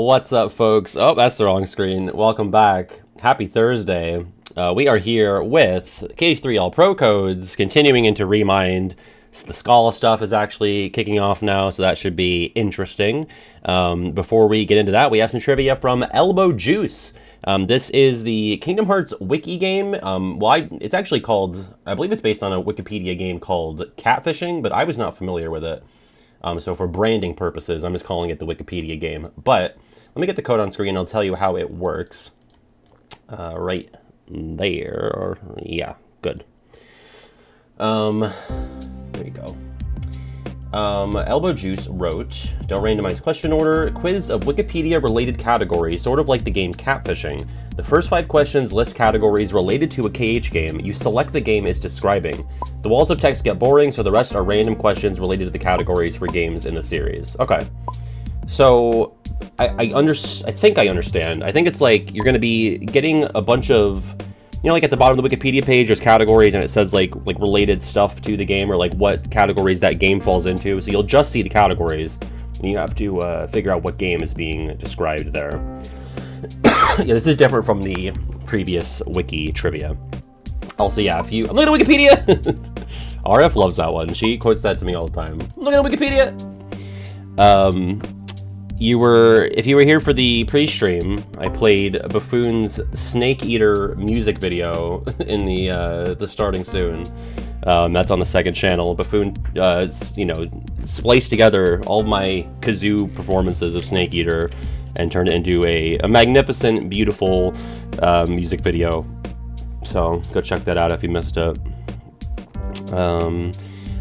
What's up, folks? Oh, that's the wrong screen. Welcome back. Happy Thursday. We are here with KH3 All Pro Codes, continuing into Remind. The Scala stuff is actually kicking off now, so that should be interesting. Before we get into that, we have some trivia from Elbow Juice. This is the Kingdom Hearts wiki game. It's actually called, I believe it's based on a Wikipedia game called Catfishing, but I was not familiar with it. So for branding purposes, I'm just calling it the Wikipedia game. But let me get the code on screen and I'll tell you how it works. Right there. Yeah, good. There you go. Elbow Juice wrote, don't randomize question order, quiz of Wikipedia-related categories, sort of like the game Catfishing. The first 5 questions list categories related to a KH game. You select the game it's describing. The walls of text get boring, so the rest are random questions related to the categories for games in the series. Okay. So, I think I understand. I think it's like you're going to be getting a bunch of, you know, like at the bottom of the Wikipedia page, there's categories and it says like related stuff to the game or like what categories that game falls into. So you'll just see the categories and you have to figure out what game is being described there. Yeah, this is different from the previous wiki trivia. Also, yeah, I'm looking at Wikipedia! RF loves that one. She quotes that to me all the time. I'm looking at Wikipedia! If you were here for the pre-stream, I played Buffoon's Snake Eater music video in the starting soon. That's on the second channel. Buffoon, spliced together all my kazoo performances of Snake Eater and turned it into a magnificent, beautiful music video. So go check that out if you missed it.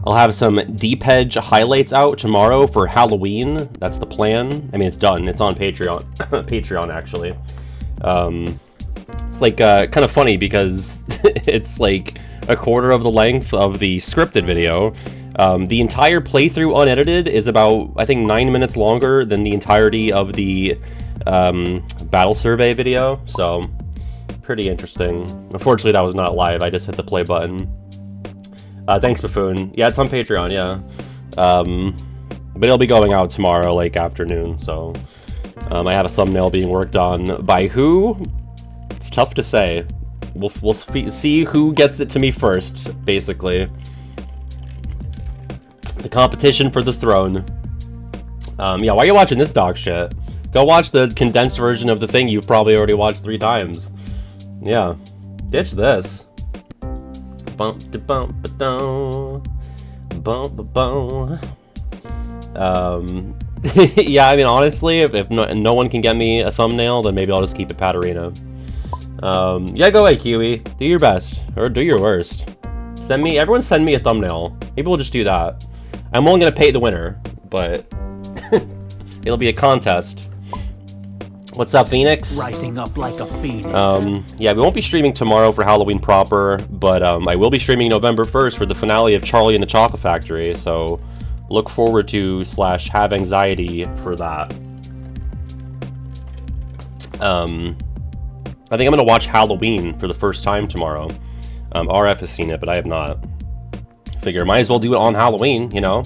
I'll have some Deep Edge highlights out tomorrow for Halloween. That's the plan. I mean, it's done. It's on Patreon. Patreon, actually. It's like kind of funny because it's like a quarter of the length of the scripted video. The entire playthrough unedited is about, I think, 9 minutes longer than the entirety of the battle survey video. So, pretty interesting. Unfortunately, that was not live. I just hit the play button. Thanks, Buffoon. Yeah, it's on Patreon, yeah. But it'll be going out tomorrow, like, afternoon, so... I have a thumbnail being worked on by who? It's tough to say. We'll see who gets it to me first, basically. The competition for the throne. Yeah, why are you watching this dog shit? Go watch the condensed version of the thing you've probably already watched 3 times. Yeah. Ditch this. Bump da bump ba dum, bump ba bum. Yeah, I mean, honestly, if no one can get me a thumbnail, then maybe I'll just keep it Patarina. Yeah, go ahead, Kiwi. Do your best, or do your worst. Everyone send me a thumbnail. Maybe we'll just do that. I'm only gonna pay the winner, but it'll be a contest. What's up, Phoenix? Rising up like a phoenix. Yeah, we won't be streaming tomorrow for Halloween proper, but I will be streaming November 1st for the finale of Charlie and the Chocolate Factory, so look forward to / have anxiety for that. I think I'm going to watch Halloween for the first time tomorrow. RF has seen it, but I have not. Figure, might as well do it on Halloween, you know?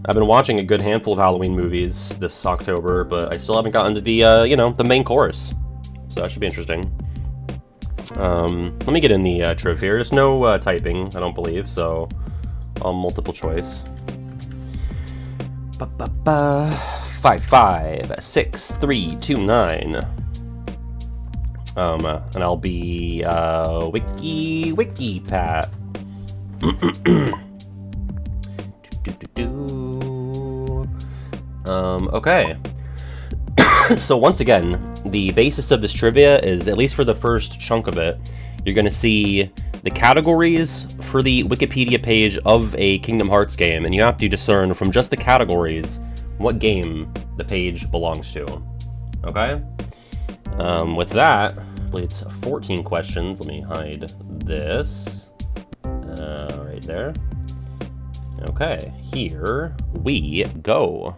I've been watching a good handful of Halloween movies this October, but I still haven't gotten to the, the main course. So that should be interesting. Let me get in the triv here. There's no typing, I don't believe, so I'll multiple choice. 5 5 6 3 2 9. And I'll be wiki Pat. Okay. So once again, the basis of this trivia is, at least for the first chunk of it, you're going to see the categories for the Wikipedia page of a Kingdom Hearts game, and you have to discern from just the categories what game the page belongs to. Okay? With that, I believe it's 14 questions. Let me hide this. Right there. Okay, here we go.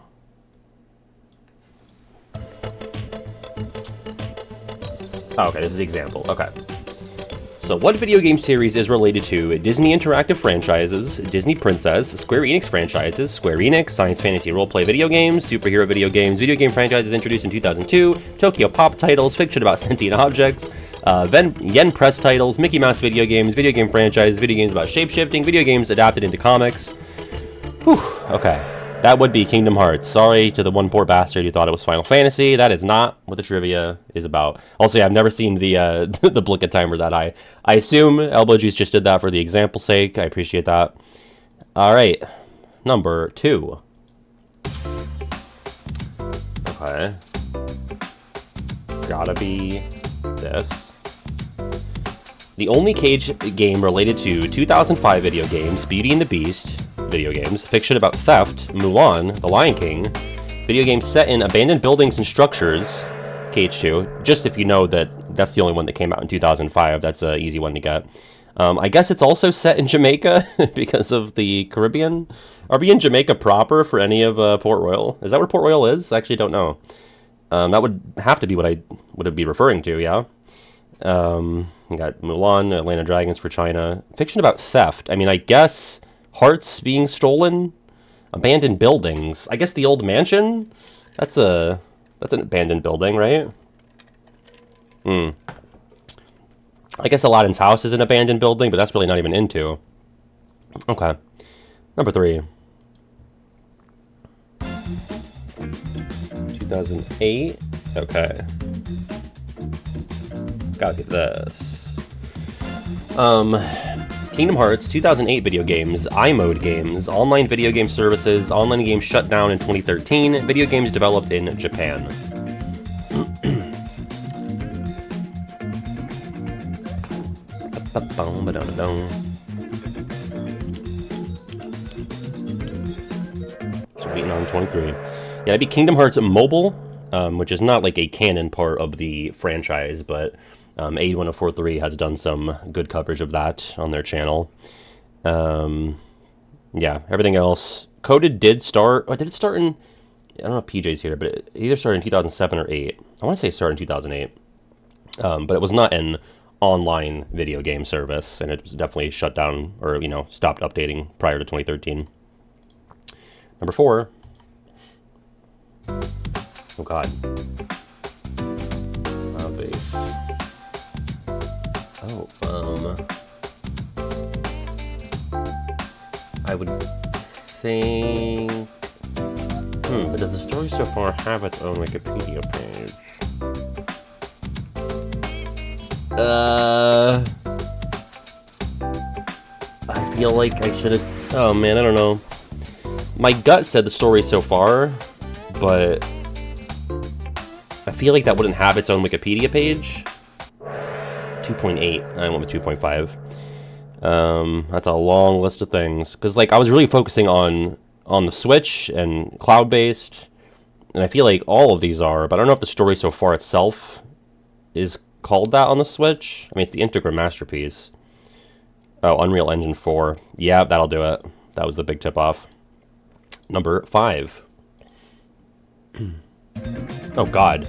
Oh, okay, this is the example. Okay. So So, what video game series is related to Disney Interactive franchises, Disney Princess, Square Enix franchises, Square Enix, science fantasy roleplay video games, superhero video game franchises introduced in 2002, Tokyo Pop titles, fiction about sentient objects, Yen Press titles, Mickey Mouse video games, video game franchises, video games about shape-shifting, video games adapted into comics. Whew, okay. That would be Kingdom Hearts. Sorry to the one poor bastard who thought it was Final Fantasy. That is not what the trivia is about. Also, yeah, I've never seen the the Blooket timer that I assume Elbow Juice just did that for the example's sake. I appreciate that. All right, number 2. Okay. Gotta be this. The only Cage game related to 2005 video games, Beauty and the Beast video games, fiction about theft, Mulan, The Lion King, video games set in abandoned buildings and structures, Cage 2, just if you know that that's the only one that came out in 2005, that's an easy one to get. I guess it's also set in Jamaica because of the Caribbean. Are we in Jamaica proper for any of Port Royal? Is that where Port Royal is? I actually don't know. That would have to be what I would be referring to, yeah? You got Mulan, Atlanta Dragons for China. Fiction about theft. I mean, I guess hearts being stolen, abandoned buildings. I guess the old mansion. That's an abandoned building, right? I guess Aladdin's house is an abandoned building, but that's really not even into. Okay, number 3. 2008. Okay. Gotta get this. Kingdom Hearts, 2008 video games, iMode games, online video game services, online games shut down in 2013, video games developed in Japan. So waiting on 23. Yeah, that'd be Kingdom Hearts Mobile, which is not like a canon part of the franchise, but 81043 has done some good coverage of that on their channel. Yeah, everything else. Coded did start... Oh, did it start in... I don't know if PJ's here, but it either started in 2007 or 8. I want to say it started in 2008. But it was not an online video game service, and it was definitely shut down, or, you know, stopped updating prior to 2013. Number 4. Oh, God. I would think... but does the story so far have its own Wikipedia page? I feel like I should have... Oh, man, I don't know. My gut said the story so far, but I feel like that wouldn't have its own Wikipedia page. 2.8. I went with 2.5. That's a long list of things. Because, like, I was really focusing on the Switch and cloud-based. And I feel like all of these are. But I don't know if the story so far itself is called that on the Switch. I mean, it's the Integra Masterpiece. Oh, Unreal Engine 4. Yeah, that'll do it. That was the big tip-off. Number 5. Oh, God.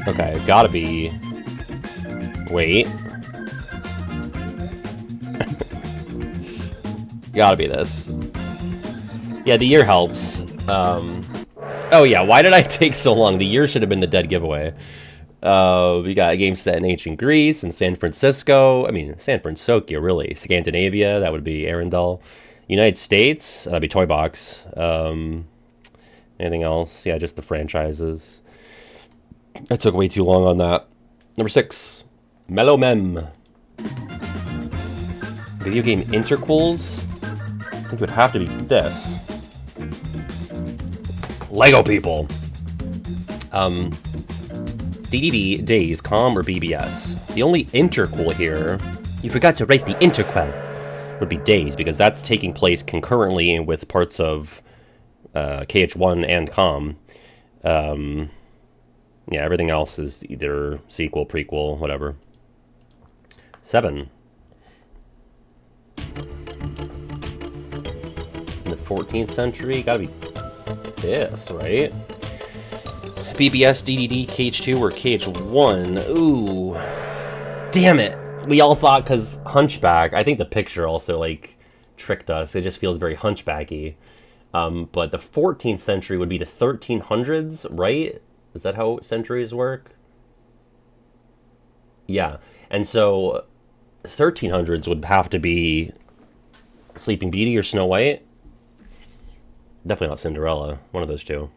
Okay, gotta be... Wait. Gotta be this. Yeah, the year helps. Oh yeah, why did I take so long? The year should have been the dead giveaway. We got a game set in ancient Greece and San Francisco. I mean, San Francisco, really. Scandinavia, that would be Arendelle. United States, that'd be Toy Box. Anything else? Yeah, just the franchises. I took way too long on that. Number 6. Mellow Mem. Video game interquels? I think it would have to be this. Lego People. DDD, Days, Com, or BBS. The only interquel here, you forgot to rate the interquel, would be Days, because that's taking place concurrently with parts of KH1 and Com. Yeah, everything else is either sequel, prequel, whatever. 7. In the 14th century, gotta be this, right? BBS, DDD, KH2, or KH1. Ooh. Damn it. We all thought, because Hunchback, I think the picture also, like, tricked us. It just feels very hunchbacky. But the 14th century would be the 1300s, right? Is that how centuries work? Yeah. And so 1300s would have to be Sleeping Beauty or Snow White. Definitely not Cinderella. One of those two.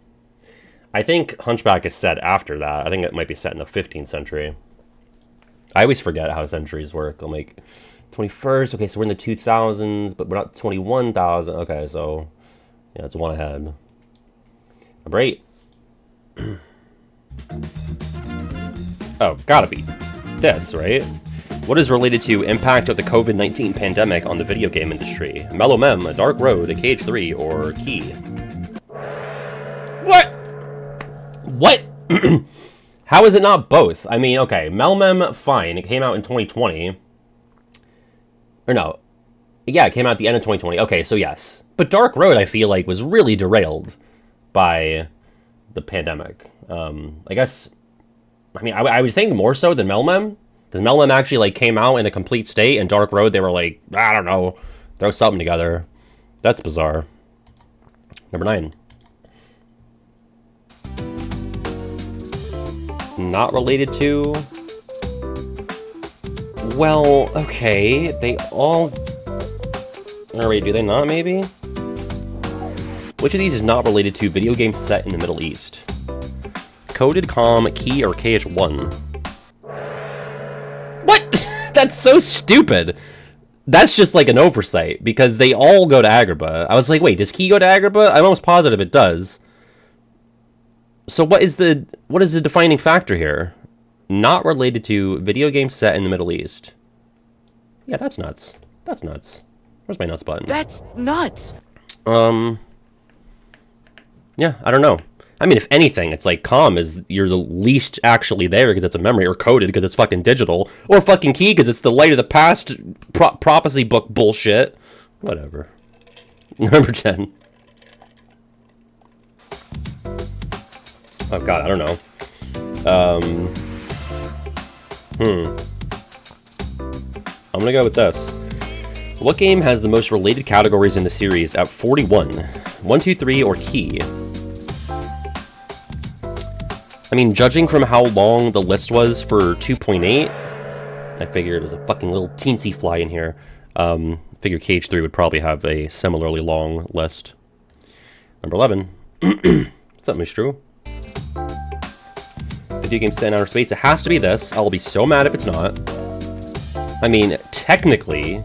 I think Hunchback is set after that. I think it might be set in the 15th century. I always forget how centuries work. I'm like, 21st, okay, so we're in the 2000s, but we're not 21,000. Okay, so, yeah, it's one ahead. Number 8. Oh, gotta be this, right? What is related to impact of the COVID-19 pandemic on the video game industry? Mellow Mem, A Dark Road, A Cage 3, or Key? What? What? How is it not both? I mean, okay, Mellow Mem, fine. It came out in 2020. Or no. Yeah, it came out at the end of 2020. Okay, so yes. But Dark Road, I feel like, was really derailed by the pandemic. I guess... I mean, I would think more so than Mellow Mem. Because Mellow Mem actually, like, came out in a complete state, and Dark Road, they were like, I don't know, throw something together. That's bizarre. Number 9. Not related to... Well, okay, they all... Or wait, do they not, maybe? Which of these is not related to video games set in the Middle East? Coded, Calm, Key, or KH1? What? That's so stupid. That's just like an oversight, because they all go to Agrabah. I was like, wait, does Key go to Agrabah? I'm almost positive it does. So what is the defining factor here? Not related to video games set in the Middle East. Yeah, that's nuts. That's nuts. Where's my nuts button? That's nuts! Yeah, I don't know. I mean, if anything, it's like Calm is you're the least actually there because it's a memory, or Coded because it's fucking digital, or fucking Key because it's the light of the past prophecy book bullshit. Whatever. Number 10. Oh god, I don't know. I'm gonna go with this. What game has the most related categories in the series at 41? 1, 2, 3, or Key? I mean, judging from how long the list was for 2.8, I figured there's a fucking little teensy fly in here. Figure KH3 would probably have a similarly long list. Number 11. Something is true. Video game set in outer space. It has to be this. I'll be so mad if it's not. I mean, technically,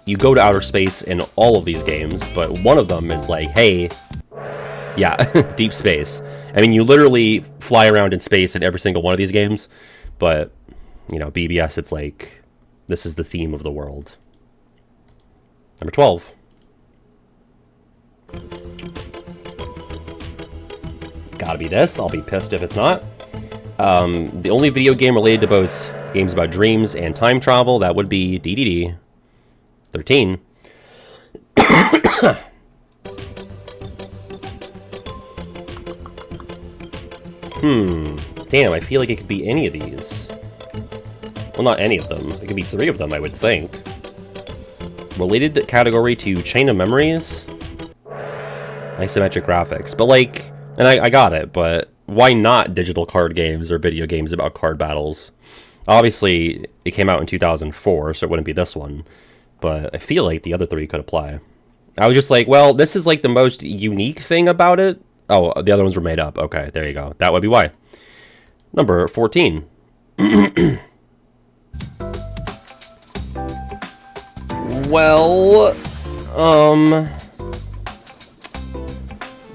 you go to outer space in all of these games, but one of them is like, hey, yeah, deep space. I mean, you literally fly around in space in every single one of these games, but, you know, BBS, it's like, this is the theme of the world. Number 12. Gotta be this. I'll be pissed if it's not. The only video game related to both games about dreams and time travel, that would be DDD. 13. Damn, I feel like it could be any of these. Well, not any of them. It could be 3 of them, I would think. Related category to Chain of Memories? Isometric graphics. But, like, and I got it, but why not digital card games or video games about card battles? Obviously, it came out in 2004, so it wouldn't be this one. But I feel like the other 3 could apply. I was just like, well, this is like the most unique thing about it. Oh, the other ones were made up. Okay, there you go. That would be why. Number 14. Well,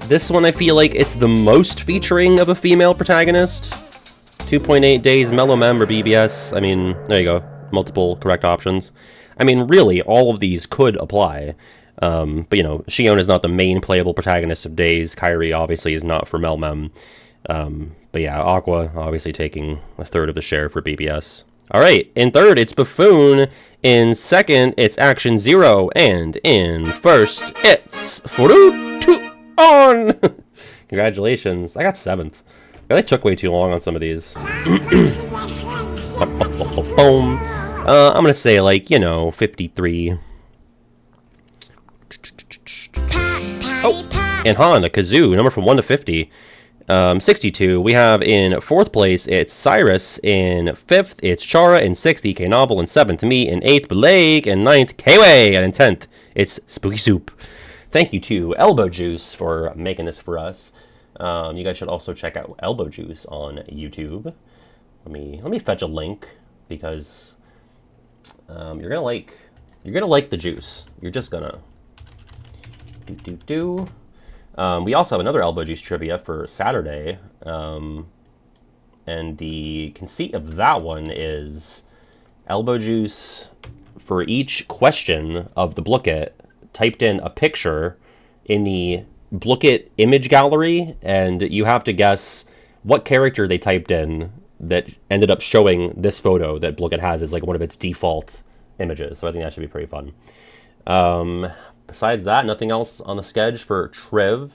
this one I feel like it's the most featuring of a female protagonist. 2.8 Days, Mellow Mem, or BBS. I mean, there you go. Multiple correct options. I mean, really, all of these could apply. But, you know, Shion is not the main playable protagonist of Days. Kairi, obviously, is not for Mellow Mem. But yeah, Aqua, obviously, taking a third of the share for BBS. Alright, in third, it's Buffoon. In second, it's Action Zero. And in first, it's Furuto-on! Congratulations. I got 7th. I really took way too long on some of these. I'm going to say, like, 53. Oh, and Han, a kazoo, number from 1 to 50. 62. We have in 4th place, it's Cyrus. In 5th, it's Chara. In 6th, EK Novel. In 7th, me. In 8th, Blake. In 9th, Kway. And in 10th, it's Spooky Soup. Thank you to Elbow Juice for making this for us. You guys should also check out Elbow Juice on YouTube. Let me fetch a link because you're gonna like the juice. You're just gonna do. We also have another Elbow Juice trivia for Saturday, and the conceit of that one is Elbow Juice, for each question of the Blooket, typed in a picture in the Blooket image gallery, and you have to guess what character they typed in that ended up showing this photo that Blooket has as like one of its default images. So I think that should be pretty fun. Besides that, nothing else on the schedule for Triv.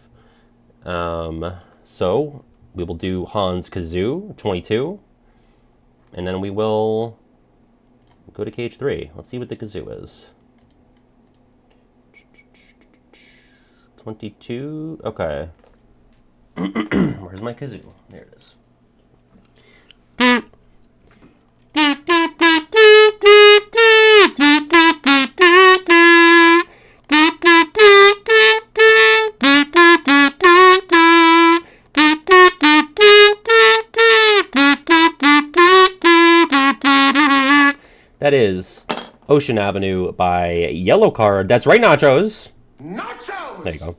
So we will do Han's Kazoo 22, and then we will go to cage 3. Let's see what the kazoo is. 22. Okay. Where's my kazoo? There it is. That is Ocean Avenue by Yellow Card. That's right, Nachos. Nachos! There you go.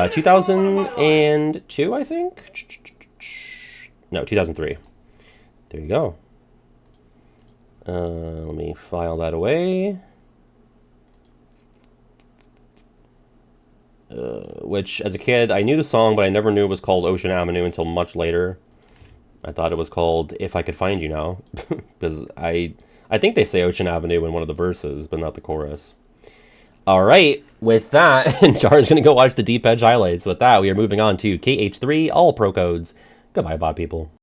2002, I think? No, 2003. There you go. Let me file that away. Which, as a kid, I knew the song, but I never knew it was called Ocean Avenue until much later. I thought it was called If I Could Find You Now. Because I think they say Ocean Avenue in one of the verses, but not the chorus. All right, with that, and Char's going to go watch the Deep Edge highlights. With that, we are moving on to KH3 All Pro Codes. Goodbye, bot people.